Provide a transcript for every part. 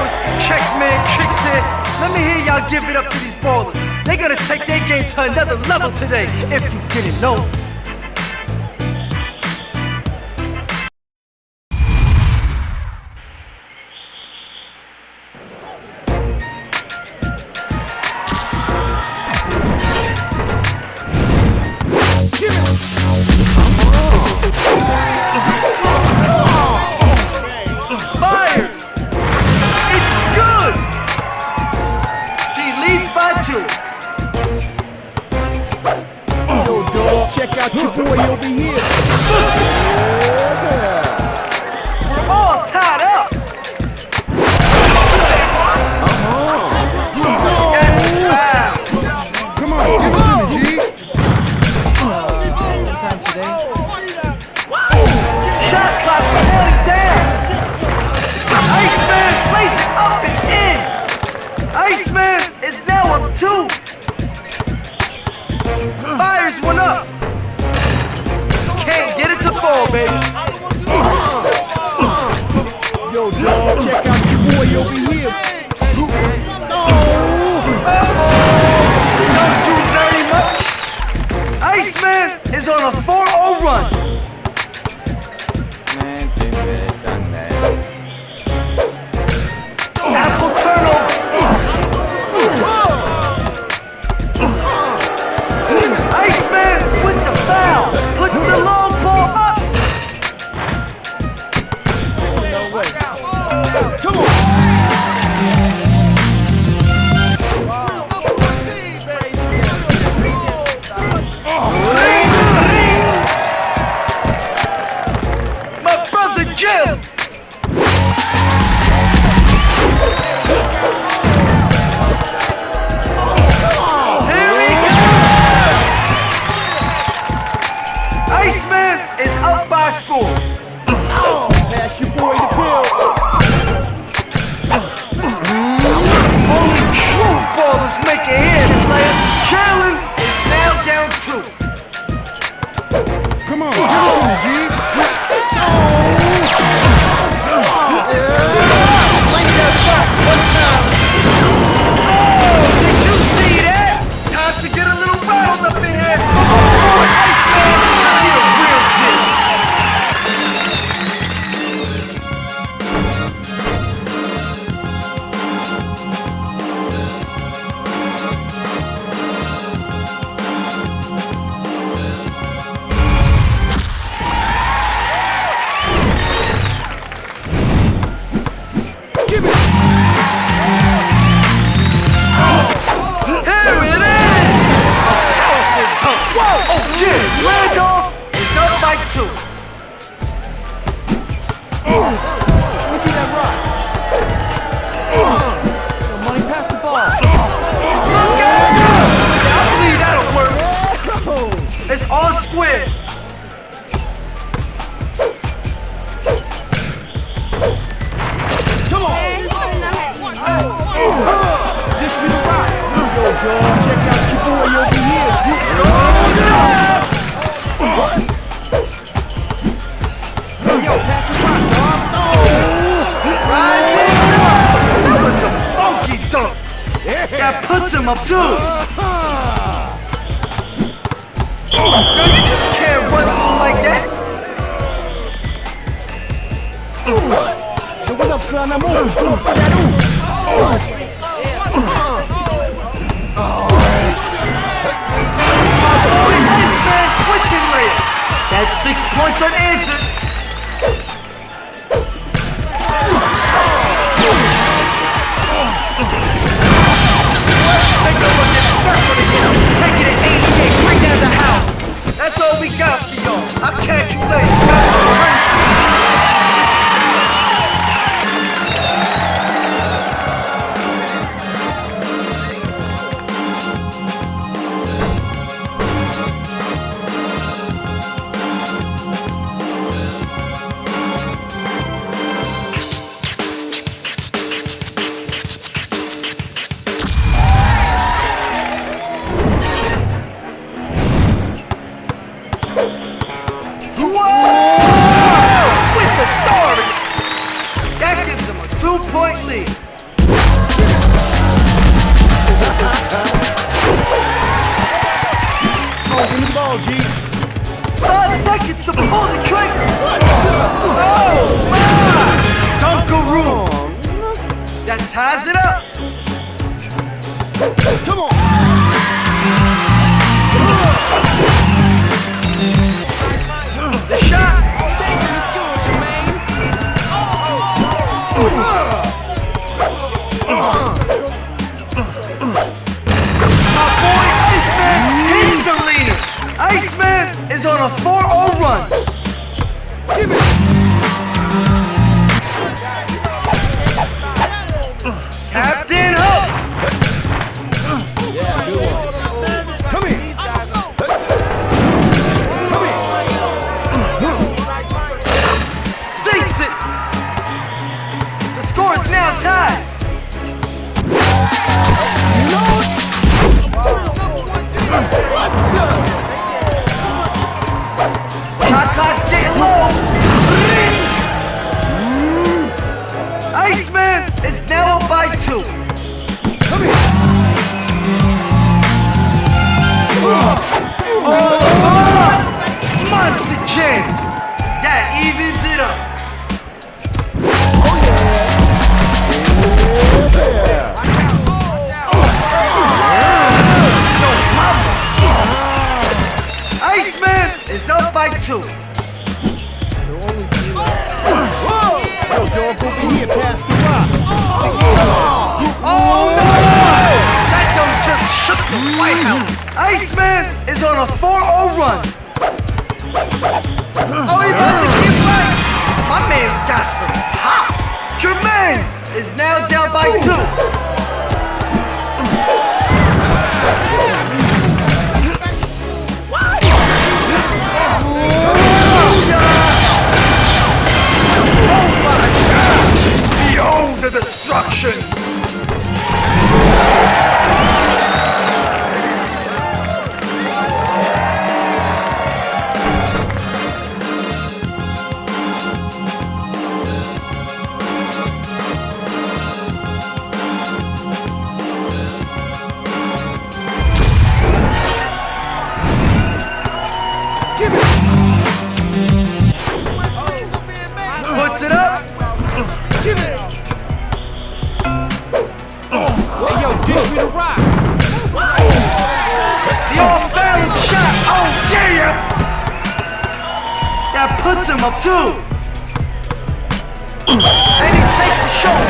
host, Checkman, Tricks it. Let me hear y'all give it up to these ballers. They're gonna take their game to another level today, if you didn't know. Check out your boy over here. We're all tied up. Come on, give it to me, G. Sometime today. Shot clock's nearly down. Iceman plays it up and in. Iceman is now up 2. Fires one up. Can't get it to fall, baby. Yo, dog, check out your boy over here. Don't do very much. Iceman is on a 4-0 run. Apple turnover. Iceman with the foul. Puts the long ball up. Come on. My brother Jim. Here we go. Iceman is up by 4. Pass your boy the pill. Only true ballers make it here, player. Challenge is now down 2. Come on, give it to me, G. Did you see that? Time to get a little riled up in here. Boy, Iceman, see the real deal. Give it. Here it is! Powerful dunk. Whoa! Oh, Jim, Randolph is up by 2. Let me see that rock. Yo, Money, pass the ball. Look at him! I believe that'll work. It's all square. Come on. This be the rock. Yo, dog, check out your boy over here. Yo, pass the rock, dog. Rising up! That was a funky dunk. That puts him up 2. No, you just can't run like that. Yo, what up, son? I'm on. Boy, Iceman, wicked layup. That's 6 points unanswered. Take a look at that one again. Take it at 88. Bring down the house. That's all we got for y'all. I'll catch you later. Shot clock's getting low. Iceman is now up by 2. Come here. Oh, Monster Jam. That evens it up. Iceman is up by 2. Yo, dog, over here, pass the rock. Oh no! That done just shook the White House. Iceman is on a 4-0 run. Oh, he about to keep right. My man's got some pop. Jermaine is now down by 2. Behold the destruction! Puts it up. Give it. Hey, yo, dish me the rock. The off-balance shot. Oh, yeah! That puts him up 2. And he takes the shot.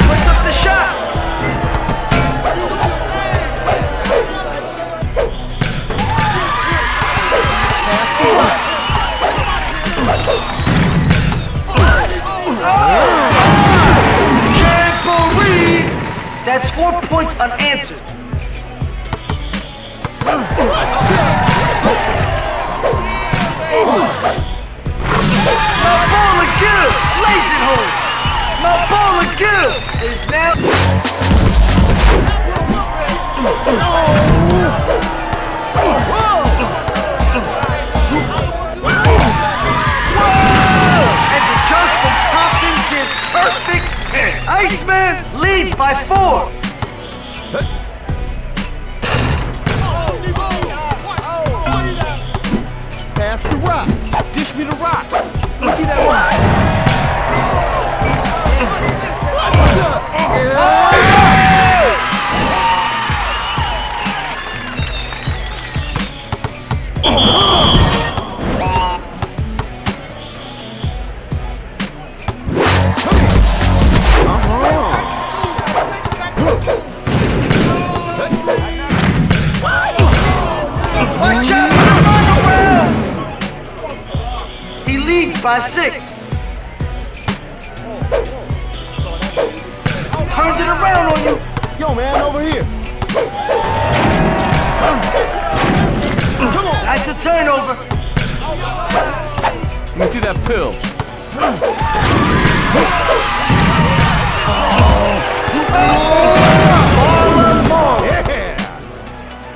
Puts up the shot. Can't believe that's 4 points unanswered. Marbola Gill lays it home. Marbola Gill is now. And the judge from Compton gives perfect 10. Iceman leads by 4. Pass the rock. Dish me the rock. Look at that rock. Watch out for the runaround! He leads by 6. Turned it around on you. Yo, man, over here. Come on. That's a turnover. Let me see that pill. Yeah.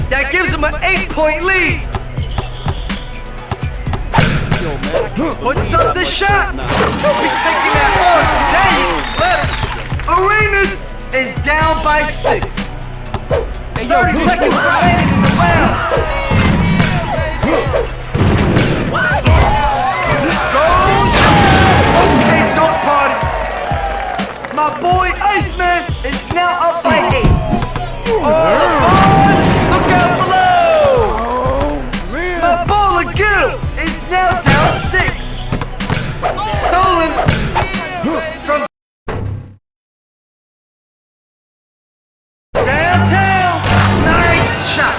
That gives him an 8-point lead. Yo, man. Puts up the shot. Don't be taking that hard. There you better. Arenas is down by 6. Hey, yo, 30 seconds remaining in the round. Goes. Okay, don't party. My boy Iceman is now up by 8. Oh, boy, look out below. Oh, man. My Bola Gill is now down 6. Stolen from downtown. Nice shot.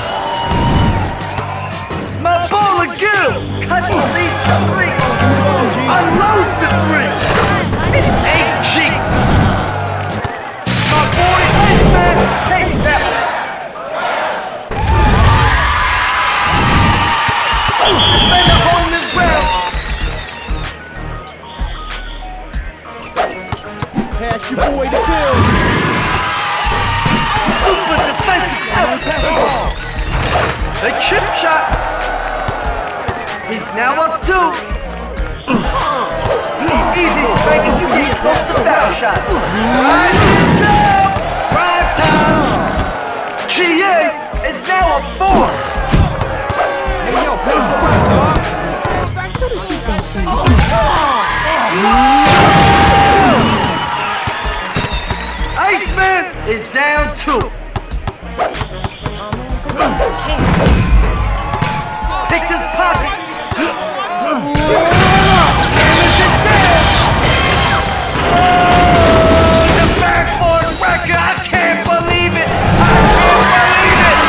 My Bola Gill cuts the lead to 3. Unloads the 3. It's 8G. My boy That's your boy, the Pill. Super defensive effort. A chip shot. He's now up 2. Easy spanking, you get close to foul shots. Rises up. Prime time. GA is now up 4. Hey, yo, pass the rock, dog. Iceman is down 2. Pick his pocket. Hammers it down. Oh, the backboard record. I can't believe it. I can't believe it.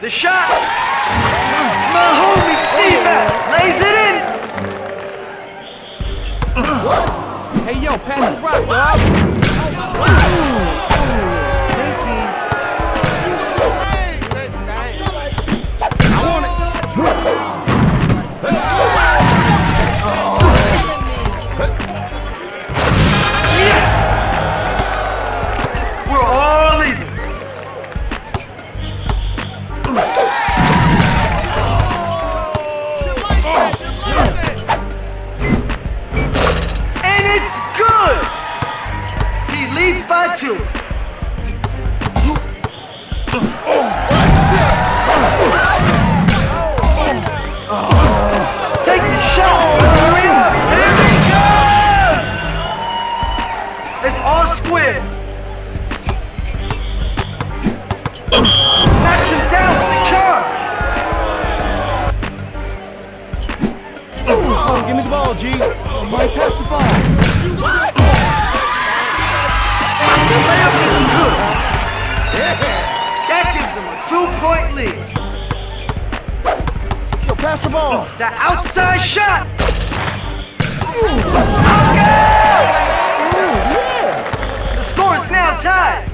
The shot. My homie D-Mac lays it in. Hey, yo, pass the rock, dog. I want Yes. We're all even. And it's good. He leads by 2. Take the shot. Hurry up. Here he goes. It's all square. Knocks him down with the charge. Oh, give me the ball, G. Somebody pass the ball. The layup is good. That gives him a 2-point lead. Yo, pass the ball. The outside shot. Okay! The score is now tied.